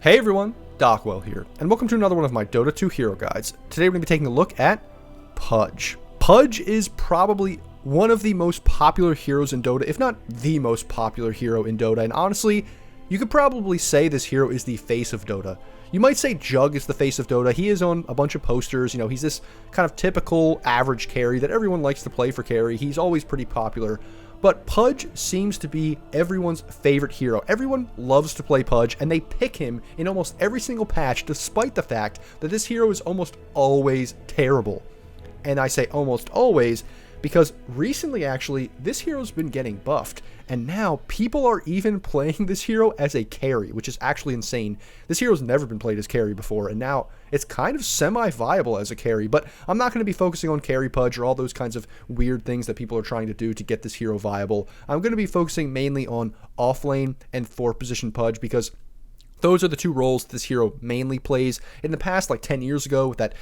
Hey everyone, Dockwell here, and welcome to another one of my Dota 2 hero guides. Today we're going to be taking a look at Pudge. Pudge is probably one of the most popular heroes in Dota, if not the most popular hero in Dota, and honestly, you could probably say this hero is the face of Dota. You might say Jug is the face of Dota. He is on a bunch of posters, he's this kind of typical average carry that everyone likes to play for carry. He's always pretty popular. But Pudge seems to be everyone's favorite hero. Everyone loves to play Pudge, and they pick him in almost every single patch, despite the fact that this hero is almost always terrible. And I say almost always because recently, actually, this hero's been getting buffed, and now people are even playing this hero as a carry, which is actually insane. This hero's never been played as carry before, and now it's kind of semi-viable as a carry, but I'm not going to be focusing on carry Pudge or all those kinds of weird things that people are trying to do to get this hero viable. I'm going to be focusing mainly on offlane and 4th position Pudge, because those are the two roles this hero mainly plays. In the past, like 10 years ago, with that,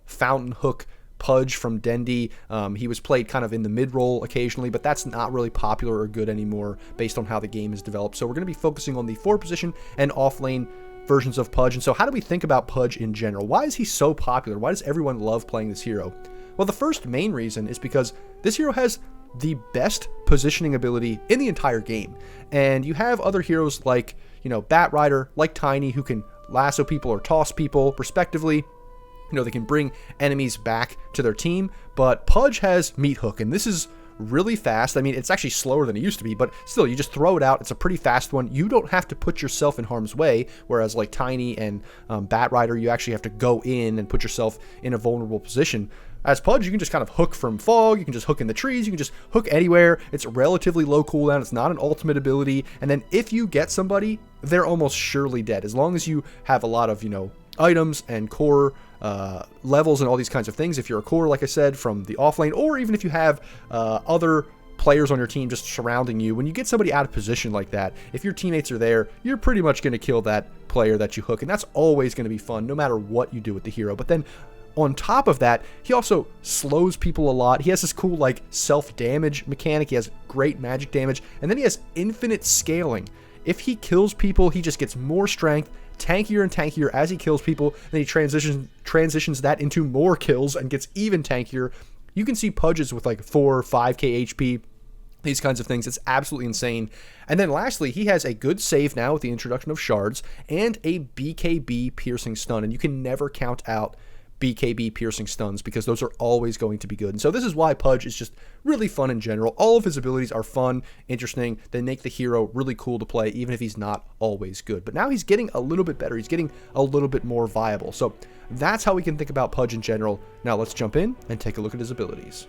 fountain hook Pudge from Dendy, he was played kind of in the mid role occasionally, but that's not really popular or good anymore based on how the game is developed. So we're going to be focusing on the 4th position and offlane versions of Pudge. And so how do we think about Pudge in general? Why is he so popular? Why does everyone love playing this hero? Well, the first main reason is because this hero has the best positioning ability in the entire game. And you have other heroes like, Bat Rider, like Tiny, who can lasso people or toss people respectively. They can bring enemies back to their team, but Pudge has Meat Hook, and this is really fast. I mean, it's actually slower than it used to be, but still, you just throw it out. It's a pretty fast one. You don't have to put yourself in harm's way, whereas like Tiny and Bat Rider, you actually have to go in and put yourself in a vulnerable position. As Pudge, you can just kind of hook from fog, you can just hook in the trees, you can just hook anywhere. It's relatively low cooldown, it's not an ultimate ability, and then if you get somebody, they're almost surely dead. As long as you have a lot of, items and core levels and all these kinds of things. If you're a core, like I said, from the offlane, or even if you have other players on your team just surrounding you, when you get somebody out of position like that, if your teammates are there, you're pretty much going to kill that player that you hook, and that's always going to be fun no matter what you do with the hero. But then on top of that, he also slows people a lot. He has this cool self-damage mechanic. He has great magic damage, and then he has infinite scaling. If he kills people, he just gets more strength, tankier and tankier as he kills people. Then he transitions that into more kills and gets even tankier. You can see Pudges with 4 or 5k HP, these kinds of things. It's absolutely insane. And then lastly, he has a good save now with the introduction of shards and a BKB piercing stun, and you can never count out BKB piercing stuns because those are always going to be good. And so this is why Pudge is just really fun in general. All of his abilities are fun, interesting. They make the hero really cool to play, even if he's not always good. But now he's getting a little bit better. He's getting a little bit more viable. So that's how we can think about Pudge in general. Now let's jump in and take a look at his abilities.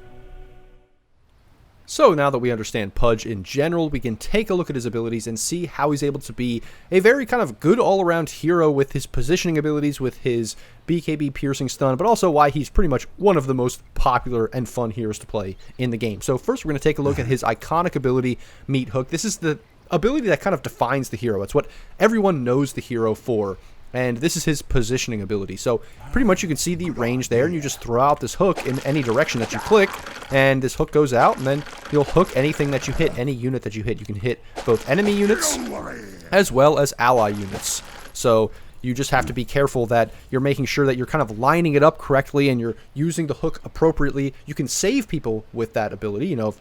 So now that we understand Pudge in general, we can take a look at his abilities and see how he's able to be a very kind of good all-around hero with his positioning abilities, with his BKB piercing stun, but also why he's pretty much one of the most popular and fun heroes to play in the game. So first we're going to take a look at his iconic ability, Meat Hook. This is the ability that kind of defines the hero. It's what everyone knows the hero for. And this is his positioning ability. So pretty much you can see the range there, and you just throw out this hook in any direction that you click, and this hook goes out, and then you'll hook anything that you hit, any unit that you hit. You can hit both enemy units as well as ally units. So you just have to be careful that you're making sure that you're kind of lining it up correctly and you're using the hook appropriately. You can save people with that ability. If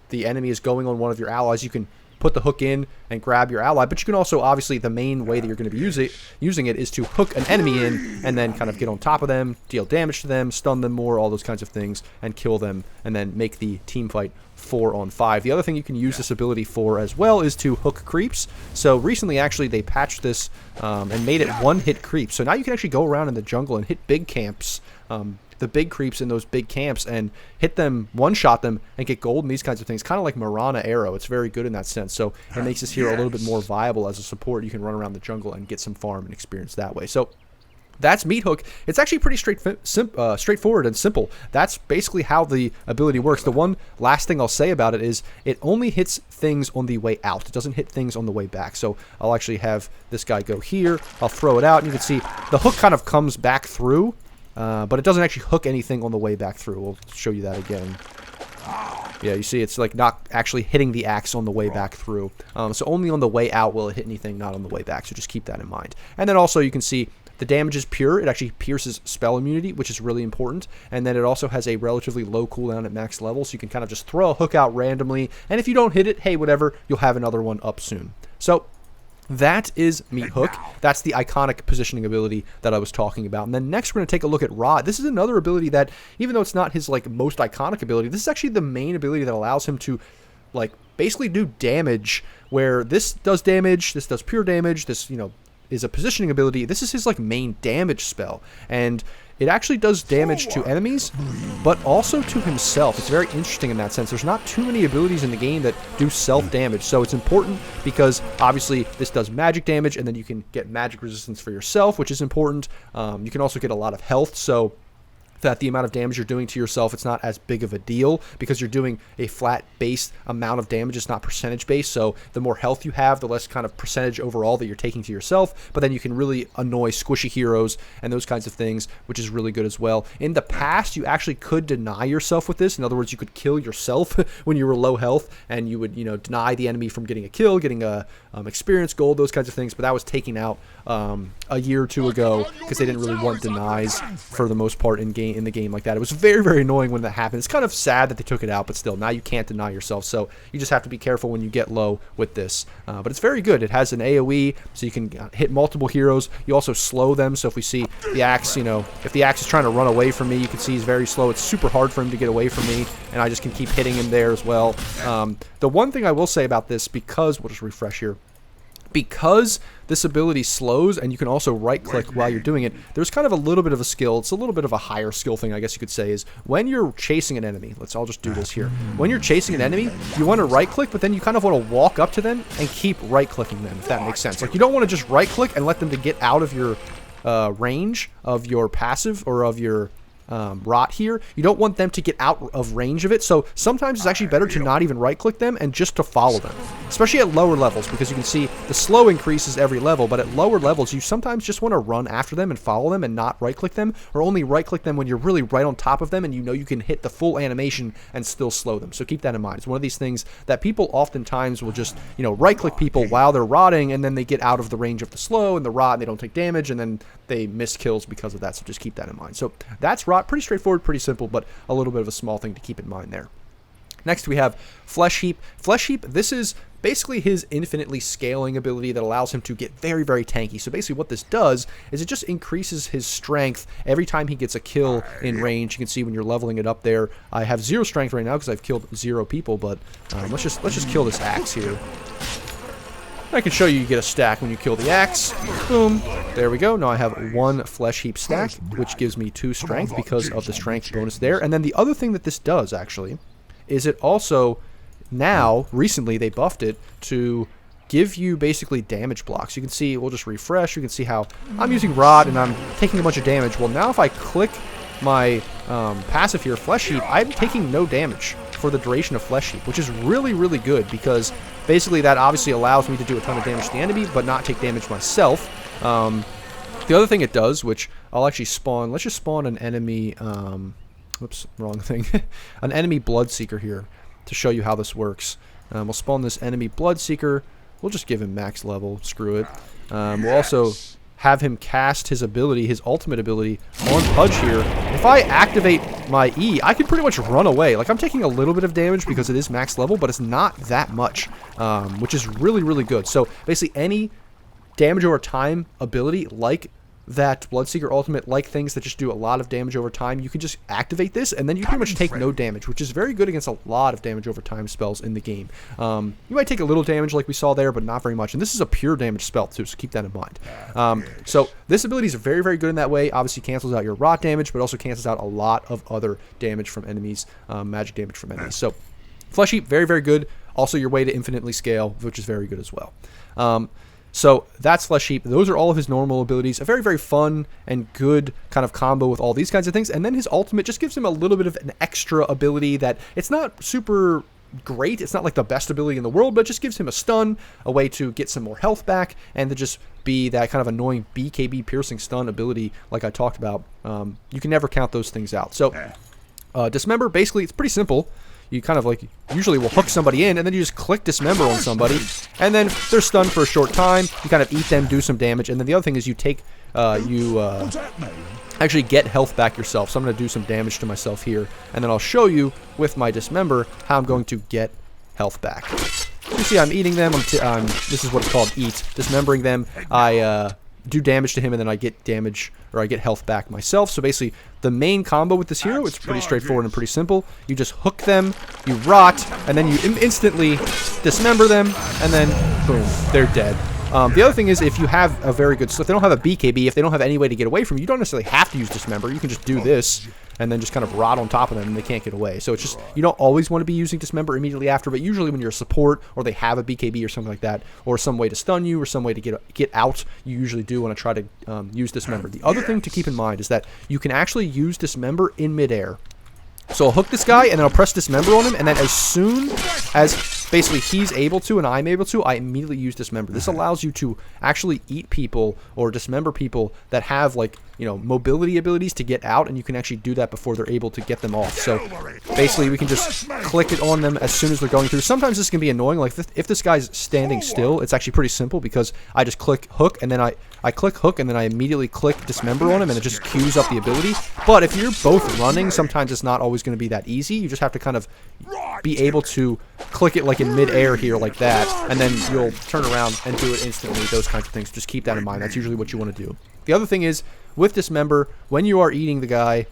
the enemy is going on one of your allies, you can put the hook in and grab your ally, but you can also, obviously, the main way that you're going to be using it is to hook an enemy in and then kind of get on top of them, deal damage to them, stun them more, all those kinds of things, and kill them, and then make the team fight 4 on 5. The other thing you can use this ability for as well is to hook creeps. So recently, actually, they patched this and made it one-hit creeps. So now you can actually go around in the jungle and hit big camps, the big creeps in those big camps, and hit them, one-shot them, and get gold and these kinds of things. Kind of like Marana Arrow. It's very good in that sense. So it makes this hero a little bit more viable as a support. You can run around the jungle and get some farm and experience that way. So that's Meat Hook. It's actually pretty straightforward and simple. That's basically how the ability works. The one last thing I'll say about it is it only hits things on the way out. It doesn't hit things on the way back. So I'll actually have this guy go here. I'll throw it out, and you can see the hook kind of comes back through, but it doesn't actually hook anything on the way back through. We'll show you that again. Yeah, you see it's like not actually hitting the axe on the way back through. So only on the way out will it hit anything, not on the way back. So just keep that in mind. And then also you can see the damage is pure. It actually pierces spell immunity, which is really important. And then it also has a relatively low cooldown at max level, so you can kind of just throw a hook out randomly. And if you don't hit it, hey, whatever, you'll have another one up soon. So that is Meat Hook. That's the iconic positioning ability that I was talking about. And then next we're going to take a look at Rod. This is another ability that, even though it's not his like most iconic ability, this is actually the main ability that allows him to like basically do damage, where this does damage, this does pure damage, this, you know, is a positioning ability. This is his like main damage spell, and it actually does damage to enemies, but also to himself. It's very interesting in that sense. There's not too many abilities in the game that do self-damage, so it's important because obviously this does magic damage, and then you can get magic resistance for yourself, which is important. You can also get a lot of health, so that the amount of damage you're doing to yourself, it's not as big of a deal because you're doing a flat base amount of damage. It's not percentage based, so the more health you have, the less kind of percentage overall that you're taking to yourself, but then you can really annoy squishy heroes and those kinds of things, which is really good as well. In the past, you actually could deny yourself with this. In other words, you could kill yourself when you were low health, and you would, you know, deny the enemy from getting a kill, getting a experience gold, those kinds of things, but that was taken out a year or two ago because they didn't really want denies for the most part in the game like that. It was very, very annoying when that happened. It's kind of sad that they took it out, but still, now you can't deny yourself, so you just have to be careful when you get low with this. But it's very good. It has an AoE, so you can hit multiple heroes. You also slow them, so if we see the axe, you know, if the axe is trying to run away from me, you can see he's very slow. It's super hard for him to get away from me, and I just can keep hitting him there as well. The one thing I will say about this, because, we'll just refresh here, because this ability slows and you can also right click while you're doing it, there's kind of a little bit of a skill. It's a little bit of a higher skill thing, I guess you could say, is when you're chasing an enemy. I'll just do this here. When you're chasing an enemy, you want to right click, but then you kind of want to walk up to them and keep right clicking them, if that makes sense. Like, you don't want to just right click and let them to get out of your range of your passive or of your rot here. You don't want them to get out of range of it, so sometimes it's actually better to not even right click them and just to follow them, especially at lower levels, because you can see the slow increases every level, but at lower levels you sometimes just want to run after them and follow them and not right click them, or only right click them when you're really right on top of them and you know you can hit the full animation and still slow them. So keep that in mind. It's one of these things that people oftentimes will just, you know, right click people while they're rotting, and then they get out of the range of the slow and the rot and they don't take damage, and then they miss kills because of that. So just keep that in mind. So that's rot. Pretty straightforward, pretty simple, but a little bit of a small thing to keep in mind there. Next we have Flesh Heap. Flesh Heap, this is basically his infinitely scaling ability that allows him to get very, very tanky. So basically what this does is it just increases his strength every time he gets a kill in range. You can see when you're leveling it up there. I have 0 strength right now because I've killed 0 people, but let's just kill this axe here. I can show you get a stack when you kill the axe. Boom. There we go. Now I have 1 Flesh Heap stack, which gives me 2 strength because of the strength bonus there. And then the other thing that this does, actually, is it also, now, recently, they buffed it to give you basically damage blocks. You can see, we'll just refresh. You can see how I'm using Rod and I'm taking a bunch of damage. Well, now if I click my passive here, Flesh Heap, I'm taking no damage for the duration of Flesh Heap, which is really, really good because basically that obviously allows me to do a ton of damage to the enemy, but not take damage myself. The other thing it does, which I'll actually spawn, let's just spawn an enemy, whoops, wrong thing, an enemy Bloodseeker here to show you how this works. We'll spawn this enemy Bloodseeker. We'll just give him max level, screw it. We'll also have him cast his ability, his ultimate ability, on Pudge here. If I activate my E, I can pretty much run away. Like, I'm taking a little bit of damage because it is max level, but it's not that much, which is really, really good. So basically any damage over time ability like that Bloodseeker ultimate, like things that just do a lot of damage over time, you can just activate this and then you pretty much take no damage, which is very good against a lot of damage over time spells in the game. You might take a little damage like we saw there, but not very much, and this is a pure damage spell too, so keep that in mind. So this ability is very, very good in that way. Obviously cancels out your rot damage, but also cancels out a lot of other damage from enemies, magic damage from enemies. So Flesh Heap, very, very good. Also your way to infinitely scale, which is very good as well. So that's Flesh Heap. Those are all of his normal abilities. A very, very fun and good kind of combo with all these kinds of things. And then his ultimate just gives him a little bit of an extra ability that it's not super great. It's not like the best ability in the world, but it just gives him a stun, a way to get some more health back, and to just be that kind of annoying BKB piercing stun ability like I talked about. You can never count those things out. So Dismember, basically, it's pretty simple. you kind of like usually will hook somebody in, and then you just click Dismember on somebody, and then they're stunned for a short time. You kind of eat them, do some damage, and then the other thing is you take actually get health back yourself. So I'm going to do some damage to myself here, and then I'll show you with my Dismember how I'm going to get health back. You see I'm eating them. This is what it's called, eat. Dismembering them, I do damage to him, and then I get damage, or I get health back myself. So basically, the main combo with this hero, it's pretty straightforward and pretty simple. You just hook them, you rot, and then you instantly dismember them, and then boom, they're dead. The other thing is, if you have a very good, so if they don't have a BKB, if they don't have any way to get away from you, you don't necessarily have to use Dismember. You can just do this, and then just kind of rot on top of them, and they can't get away. So it's just, you don't always want to be using Dismember immediately after, but usually when you're a support, or they have a BKB or something like that, or some way to stun you, or some way to get out, you usually do want to try to use Dismember. The other thing to keep in mind is that you can actually use Dismember in midair. So I'll hook this guy, and then I'll press Dismember on him, and then as soon as basically he's able to and I'm able to, I immediately use Dismember. This allows you to actually eat people or Dismember people that have, like, you know, mobility abilities to get out, and you can actually do that before they're able to get them off. So basically we can just click it on them as soon as they're going through. Sometimes this can be annoying, like if this guy's standing still, it's actually pretty simple because I just click hook, and then I click hook, and then I immediately click Dismember on him, and it just queues up the ability. But if you're both running, sometimes it's not always going to be that easy. You just have to kind of be able to click it like in mid-air here like that, and then you'll turn around and do it instantly, those kinds of things. Just keep that in mind. That's usually what you want to do. The other thing is, with Dismember, when you are eating the guy,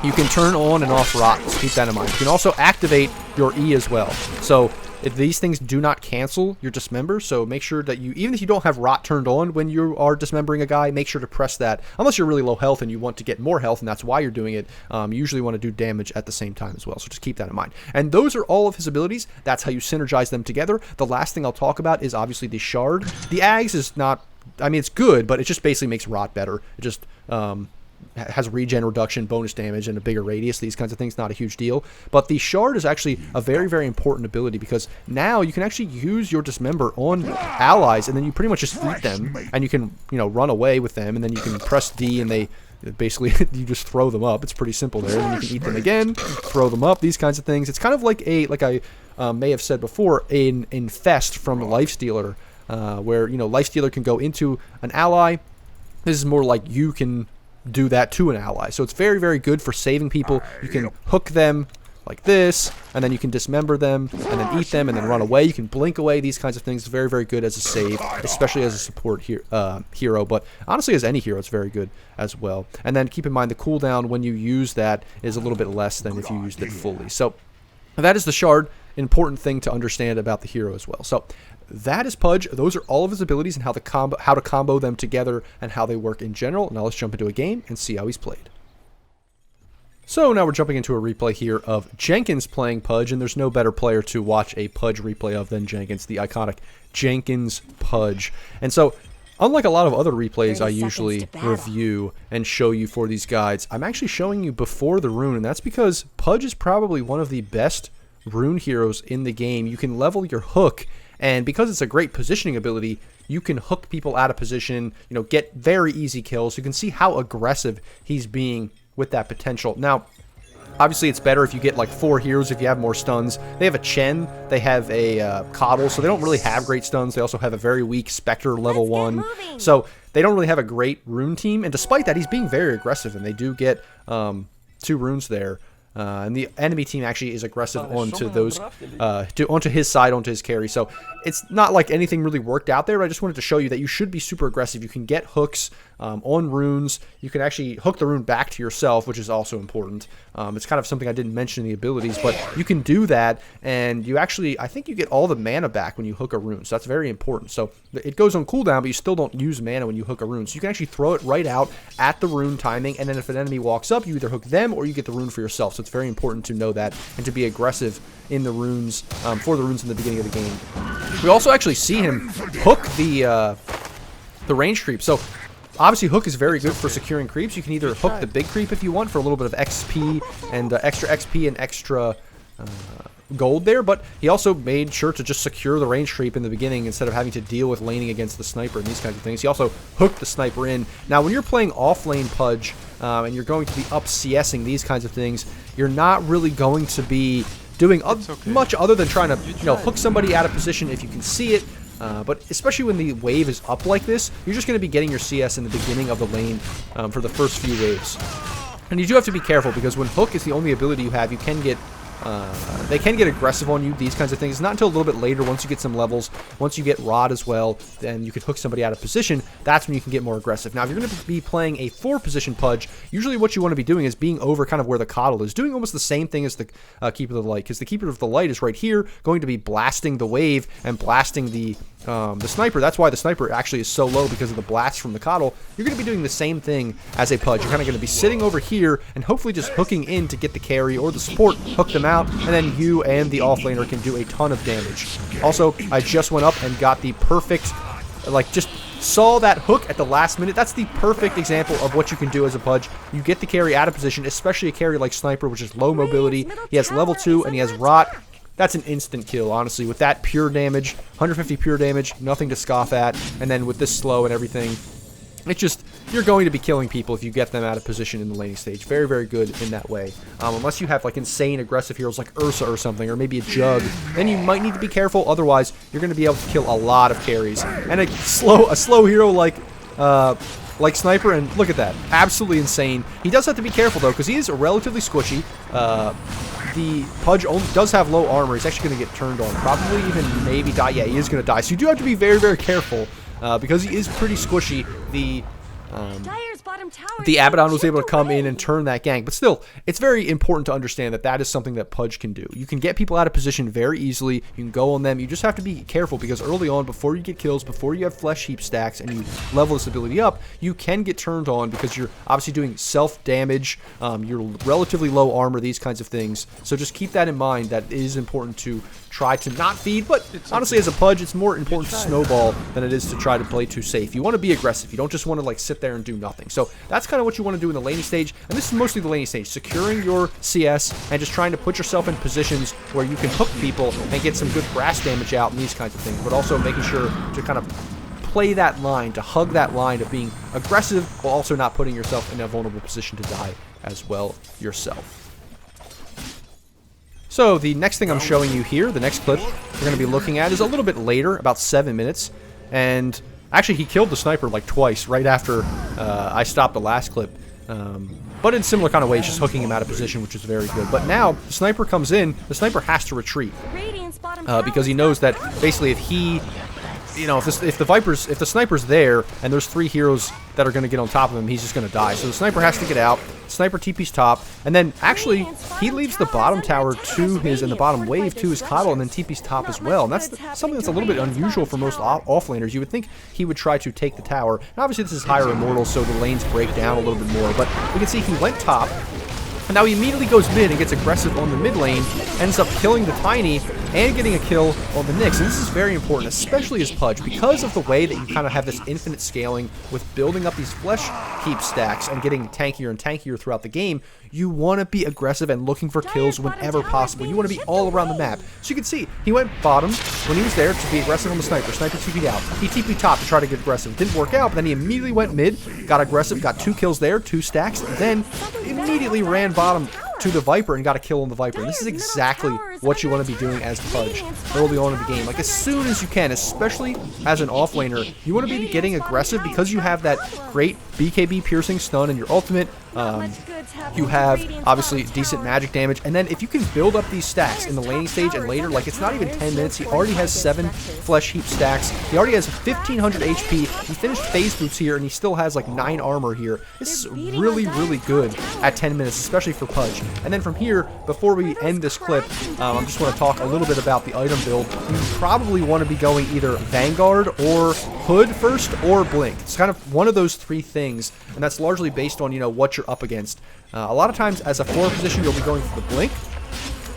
you can turn on and off rots. Keep that in mind. You can also activate your E as well. So if these things do not cancel your Dismember, so make sure that you, even if you don't have rot turned on when you are dismembering a guy, make sure to press that. Unless you're really low health and you want to get more health, and that's why you're doing it, you usually want to do damage at the same time as well. So just keep that in mind. And those are all of his abilities. That's how you synergize them together. The last thing I'll talk about is obviously the Shard. The Ags is not, I mean, it's good, but it just basically makes rot better. It just has regen reduction, bonus damage, and a bigger radius. These kinds of things, not a huge deal. But the Shard is actually a very, very important ability, because now you can actually use your Dismember on allies, and then you pretty much just eat them, and you can, you know, run away with them, and then you can press D, and they basically, you just throw them up. It's pretty simple there. And then you can eat them again, throw them up, these kinds of things. It's kind of like I may have said before, in Fest from Lifestealer, where, you know, Lifestealer can go into an ally. This is more like you can do that to an ally. So it's very, very good for saving people. You can hook them like this, and then you can dismember them, and then eat them, and then run away. You can blink away, these kinds of things. Very, very good as a save, especially as a support hero, but honestly as any hero, it's very good as well. And then keep in mind the cooldown when you use that is a little bit less than if you used it fully. So that is the Shard. Important thing to understand about the hero as well. So that is Pudge. Those are all of his abilities and how to combo them together and how they work in general. Now let's jump into a game and see how he's played. So now we're jumping into a replay here of Jenkins playing Pudge, and there's no better player to watch a Pudge replay of than Jenkins, the iconic Jenkins Pudge. And so, unlike a lot of other replays I usually review and show you for these guides, I'm actually showing you before the rune, and that's because Pudge is probably one of the best rune heroes in the game. You can level your hook, and because it's a great positioning ability, you can hook people out of position, you know, get very easy kills. You can see how aggressive he's being with that potential. Now, obviously it's better if you get like 4 heroes if you have more stuns. They have a Chen, they have a Coddle, so they don't really have great stuns. They also have a very weak Spectre level 1. So they don't really have a great rune team, and despite that, he's being very aggressive, and they do get 2 runes there. And the enemy team actually is aggressive onto those, onto his side, onto his carry. So it's not like anything really worked out there, but I just wanted to show you that you should be super aggressive. You can get hooks on runes. You can actually hook the rune back to yourself, which is also important. It's kind of something I didn't mention in the abilities, but you can do that, and you actually, I think you get all the mana back when you hook a rune, so that's very important. So it goes on cooldown, but you still don't use mana when you hook a rune. So you can actually throw it right out at the rune timing, and then if an enemy walks up, you either hook them or you get the rune for yourself. So it's very important to know that and to be aggressive in the runes, for the runes in the beginning of the game. We also actually see him hook the range creep. So obviously, hook is very good for securing creeps. You can either hook the big creep if you want for a little bit of XP and extra XP and extra gold there, but he also made sure to just secure the range creep in the beginning instead of having to deal with laning against the sniper and these kinds of things. He also hooked the sniper in. Now, when you're playing off-lane Pudge and you're going to be up CSing these kinds of things, you're not really going to be doing much other than trying to, hook somebody out of position if you can see it. But especially when the wave is up like this, you're just going to be getting your CS in the beginning of the lane for the first few waves. And you do have to be careful, because when hook is the only ability you have, you can get they can get aggressive on you, these kinds of things. It's not until a little bit later, once you get some levels, once you get rod as well, then you could hook somebody out of position. That's when you can get more aggressive. Now, if you're going to be playing a 4-position Pudge, usually what you want to be doing is being over kind of where the coddle is, doing almost the same thing as the Keeper of the Light, because the Keeper of the Light is right here, going to be blasting the wave and blasting the sniper. That's why the sniper actually is so low, because of the blast from the coddle. You're going to be doing the same thing as a Pudge. You're kind of going to be sitting over here and hopefully just hooking in to get the carry or the support, hook them out, and then you and the offlaner can do a ton of damage. Also, I just went up and got the perfect, just saw that hook at the last minute. That's the perfect example of what you can do as a Pudge. You get the carry out of position, especially a carry like Sniper, which is low mobility. He has level 2 and he has rot. That's an instant kill, honestly. With that pure damage, 150 pure damage, nothing to scoff at. And then with this slow and everything, it's just, you're going to be killing people if you get them out of position in the laning stage. Very, very good in that way. Unless you have insane aggressive heroes like Ursa or something, or maybe a Jug, then you might need to be careful. Otherwise, you're going to be able to kill a lot of carries. And a slow hero like Sniper, and look at that, absolutely insane. He does have to be careful though, because he is relatively squishy. The Pudge does have low armor. He's actually going to get turned on. Probably even maybe die. Yeah, he is going to die. So you do have to be very, very careful because he is pretty squishy. The Abaddon was able to come in and turn that gank. But still, it's very important to understand that that is something that Pudge can do. You can get people out of position very easily. You can go on them. You just have to be careful, because early on, before you get kills, before you have flesh heap stacks and you level this ability up, you can get turned on because you're obviously doing self-damage. You're relatively low armor, these kinds of things. So just keep that in mind. That it is important to try to not feed, but honestly, as a Pudge, it's more important to snowball than it is to try to play too safe. You want to be aggressive. You don't just want to sit there and do nothing. So that's kind of what you want to do in the laning stage, and this is mostly the laning stage, securing your CS and just trying to put yourself in positions where you can hook people and get some good brass damage out and these kinds of things, but also making sure to kind of play that line, to hug that line of being aggressive while also not putting yourself in a vulnerable position to die as well yourself. So the next thing I'm showing you here, the next clip we're going to be looking at, is a little bit later, about 7 minutes. And actually, he killed the sniper twice right after I stopped the last clip. But in similar kind of ways, just hooking him out of position, which is very good. But now, the sniper comes in, the sniper has to retreat. Because he knows that basically if he... if the sniper's there and there's 3 heroes that are going to get on top of him, he's just going to die. So the sniper has to get out. Sniper TP's top, and then actually he leaves the bottom tower to his, and the bottom wave to his coddle, and then TP's top as well. And that's something that's a little bit unusual for most offlaners. You would think he would try to take the tower. And obviously this is higher immortal, so the lanes break down a little bit more. But we can see he went top. And now he immediately goes mid and gets aggressive on the mid lane, ends up killing the Tiny and getting a kill on the Nyx. And this is very important, especially as Pudge, because of the way that you kind of have this infinite scaling with building up these flesh heap stacks and getting tankier and tankier throughout the game. You want to be aggressive and looking for kills whenever possible. You want to be all around the map. So you can see, he went bottom when he was there to be aggressive on the sniper. Sniper TP'd out. He TP'd top to try to get aggressive. Didn't work out, but then he immediately went mid, got aggressive, got 2 kills there, 2 stacks, then immediately ran bottom to the Viper and got a kill on the Viper. And this is exactly what you want to be doing as Pudge early on in the game. As soon as you can, especially as an offlaner, you want to be getting aggressive because you have that great BKB piercing stun in your ultimate. You have obviously decent magic damage, and then if you can build up these stacks in the laning stage and later, it's not even 10 minutes, he already has 7 flesh heap stacks, he already has 1500 HP, he finished phase boots here, and he still has 9 armor here. This is really, really good at 10 minutes, especially for Pudge. And then from here, before we end this clip, I just want to talk a little bit about the item build. You probably want to be going either Vanguard or Hood first, or Blink. It's kind of one of those 3 things, and that's largely based on, what you're up against. A lot of times, as a 4 position, you'll be going for the Blink.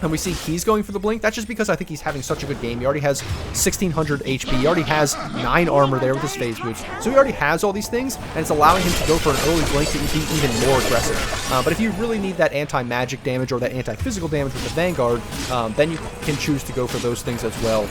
And we see he's going for the Blink. That's just because I think he's having such a good game. He already has 1600 HP. He already has 9 armor there with his phase boots. So he already has all these things, and it's allowing him to go for an early Blink to be even more aggressive. But if you really need that anti-magic damage or that anti-physical damage with the Vanguard, then you can choose to go for those things as well.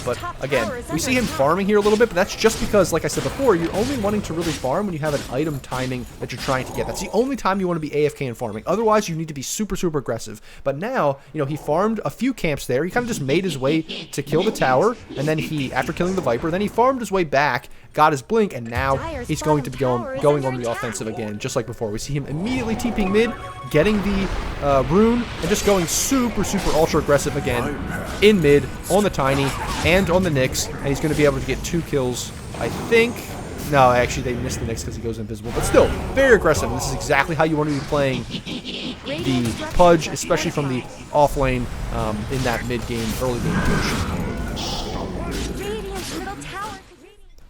But again, we see him farming here a little bit, but that's just because, like I said before, you're only wanting to really farm when you have an item timing that you're trying to get. That's the only time you want to be AFK and farming. Otherwise, you need to be super, super aggressive. But now, he farmed a few camps there. He kind of just made his way to kill the tower, and then he, after killing the Viper, then he farmed his way back, got his blink, and now he's going to be going on the offensive again, just like before. We see him immediately TPing mid, getting the rune, and just going super, super ultra aggressive again in mid, on the Tiny, and on the Nyx, and he's going to be able to get 2 kills, I think. No, actually, they missed the Nyx because he goes invisible. But still, very aggressive. And this is exactly how you want to be playing the Pudge, especially from the off lane in that mid-game, early game push.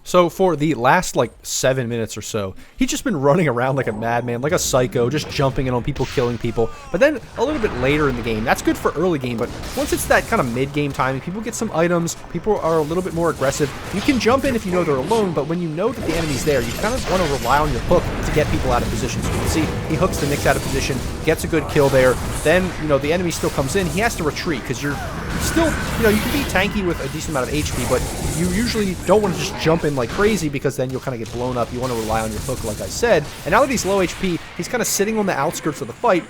So for the last, like, 7 minutes or so, he's just been running around like a madman, like a psycho, just jumping in on people, killing people. But then a little bit later in the game, that's good for early game, but once it's that kind of mid-game timing, people get some items, people are a little bit more aggressive. You can jump in if you know they're alone, but when you know that the enemy's there, you kind of want to rely on your hook to get people out of position. So you can see he hooks the Nyx out of position, gets a good kill there. Then, you know, the enemy still comes in. He has to retreat because you're still, you know, you can be tanky with a decent amount of HP, but you usually don't want to just jump in like crazy because then you'll kind of get blown up. You want to rely on your hook, like I said. And now that he's low HP, he's kind of sitting on the outskirts of the fight.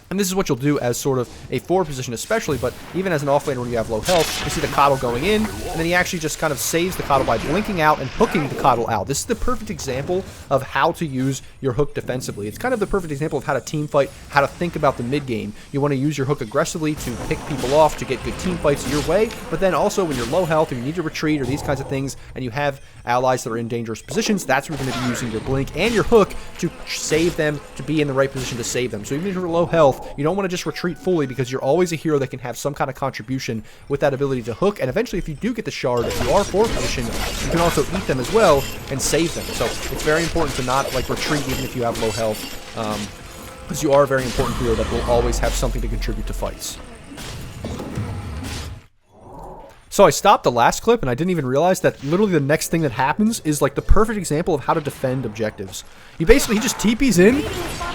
And this is what you'll do as sort of a forward position especially, but even as an offlaner when you have low health, you see the Coddle going in, and then he actually just kind of saves the Coddle by blinking out and hooking the Coddle out. This is the perfect example of how to use your hook defensively. It's kind of the perfect example of how to team fight, how to think about the mid game. You want to use your hook aggressively to pick people off, to get good team fights your way, but then also when you're low health or you need to retreat or these kinds of things, and you have allies that are in dangerous positions, that's where you're going to be using your blink and your hook to save them, to be in the right position to save them. So even if you're low health, you don't want to just retreat fully because you're always a hero that can have some kind of contribution with that ability to hook, and eventually if you do get the shard, if you are forward position, you can also eat them as well and save them. So it's very important to not like retreat even if you have low health, because you are a very important hero that will always have something to contribute to fights. So I stopped the last clip and I didn't even realize that literally the next thing that happens is like the perfect example of how to defend objectives. He just TPs in,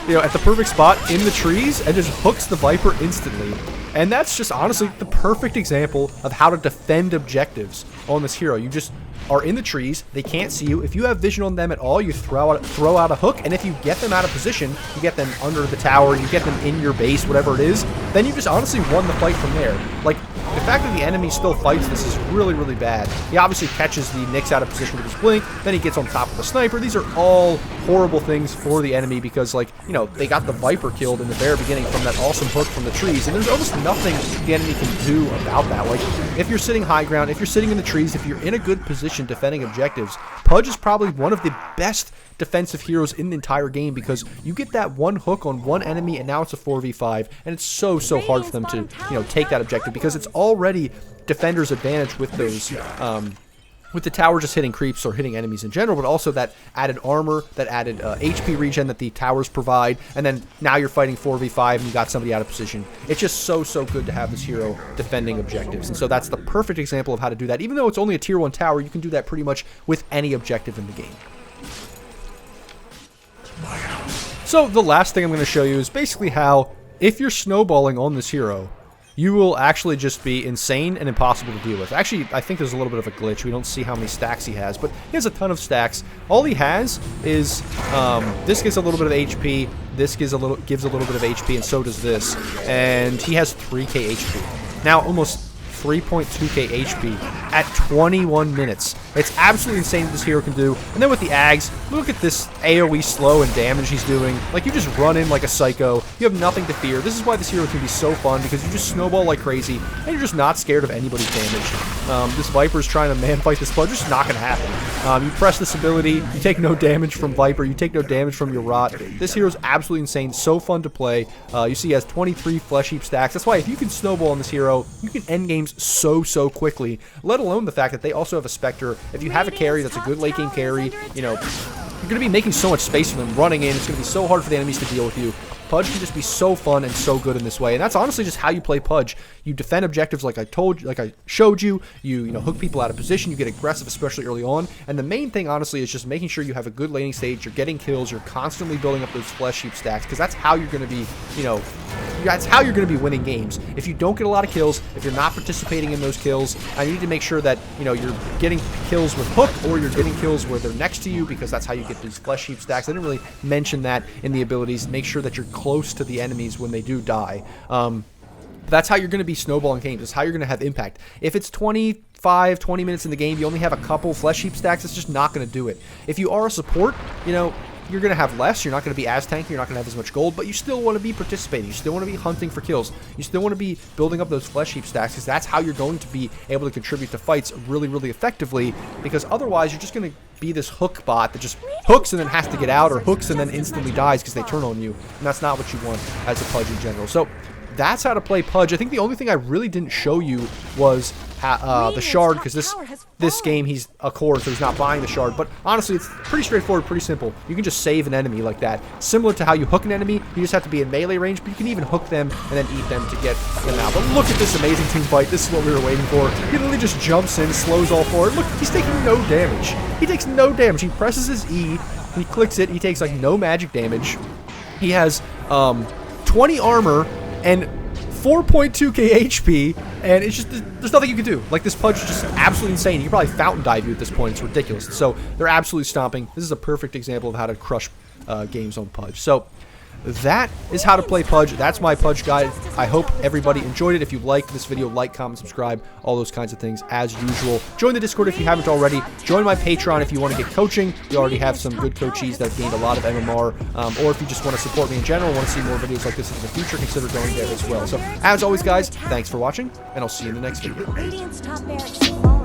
you know, at the perfect spot in the trees and just hooks the Viper instantly. And that's just honestly the perfect example of how to defend objectives on this hero. You just are in the trees, they can't see you. If you have vision on them at all, you throw out a hook, and if you get them out of position, you get them under the tower, you get them in your base, whatever it is, then you just honestly won the fight from there. Like, the fact that the enemy still fights this is really, really bad. He obviously catches the Nyx out of position with his blink, then he gets on top of the sniper. These are all horrible things for the enemy because, like, you know, they got the Viper killed in the very beginning from that awesome hook from the trees, and there's almost nothing the enemy can do about that. Like, if you're sitting high ground, if you're sitting in the trees, if you're in a good position defending objectives, Pudge is probably one of the best defensive heroes in the entire game because you get that one hook on one enemy and now it's a 4v5, and it's so hard for them to, you know, take that objective because it's already defender's advantage with those with the tower just hitting creeps or hitting enemies in general, but also that added armor, that added HP regen that the towers provide, and then now you're fighting 4v5 and you got somebody out of position. It's just so good to have this hero defending objectives, and so that's the perfect example of how to do that. Even though it's only a tier 1 tower, you can do that pretty much with any objective in the game. So the last thing I'm going to show you is basically how, if you're snowballing on this hero, you will actually just be insane and impossible to deal with. Actually, I think there's a little bit of a glitch. We don't see how many stacks he has, but he has a ton of stacks. All he has is, this gives a little bit of HP, this gives a little bit of HP, and so does this. And he has 3k HP. Now, almost 3.2k HP at 21 minutes. It's absolutely insane what this hero can do. And then with the Ags, look at this AoE slow and damage he's doing. Like, you just run in like a psycho. You have nothing to fear. This is why this hero can be so fun, because you just snowball like crazy, and you're just not scared of anybody's damage. This Viper's trying to man-fight this Pudge. It's just not going to happen. You press this ability, you take no damage from Viper, you take no damage from your Rot. This hero's absolutely insane, so fun to play. You see he has 23 Flesh Heap stacks. That's why if you can snowball on this hero, you can end games so quickly, let alone the fact that they also have a Scepter. If you have a carry that's a good late game carry, you know, you're going to be making so much space for them running in. It's going to be so hard for the enemies to deal with you. Pudge can just be so fun and so good in this way, and that's honestly just how you play Pudge. You defend objectives like I told you, like I showed you. You know, hook people out of position. You get aggressive, especially early on. And the main thing, honestly, is just making sure you have a good laning stage. You're getting kills. You're constantly building up those Flesh Heap stacks, because that's how you're going to be, you know, that's how you're going to be winning games. If you don't get a lot of kills, if you're not participating in those kills, I need to make sure that, you know, you're getting kills with hook, or you're getting kills where they're next to you, because that's how you get these Flesh Heap stacks. I didn't really mention that in the abilities. Make sure that you're close to the enemies when they do die. That's how you're going to be snowballing games. That's how you're going to have impact. If it's 25, 20 minutes in the game, you only have a couple flesh heap stacks, it's just not going to do it. If you are a support, you know, you're going to have less. You're not going to be as tanky. You're not going to have as much gold, but you still want to be participating. You still want to be hunting for kills. You still want to be building up those flesh heap stacks, because that's how you're going to be able to contribute to fights really, really effectively, because otherwise you're just going to be this hook bot that just hooks and then has to get out, or hooks and then instantly dies because they turn on you, and that's not what you want as a Pudge in general. So that's how to play Pudge. I think the only thing I really didn't show you was the shard, because this game he's a core, so he's not buying the shard. But honestly, it's pretty straightforward, pretty simple. You can just save an enemy like that. Similar to how you hook an enemy, you just have to be in melee range, but you can even hook them and then eat them to get them out. But look at this amazing team fight. This is what we were waiting for. He literally just jumps in, slows all forward. Look, he's taking no damage. He takes no damage. He presses his E, he clicks it, he takes like no magic damage. He has 20 armor and 4.2k HP, and it's just, there's nothing you can do. Like, this Pudge is just absolutely insane. You can probably fountain dive you at this point. It's ridiculous. So they're absolutely stomping. This is a perfect example of how to crush games on Pudge. So that is how to play Pudge. That's my Pudge guide. I hope everybody enjoyed it. If you liked this video, like, comment, subscribe, all those kinds of things as usual. Join the Discord if you haven't already. Join my Patreon if you want to get coaching. We already have some good coachees that have gained a lot of MMR. Or if you just want to support me in general, want to see more videos like this in the future, consider going there as well. So as always, guys, thanks for watching, and I'll see you in the next video.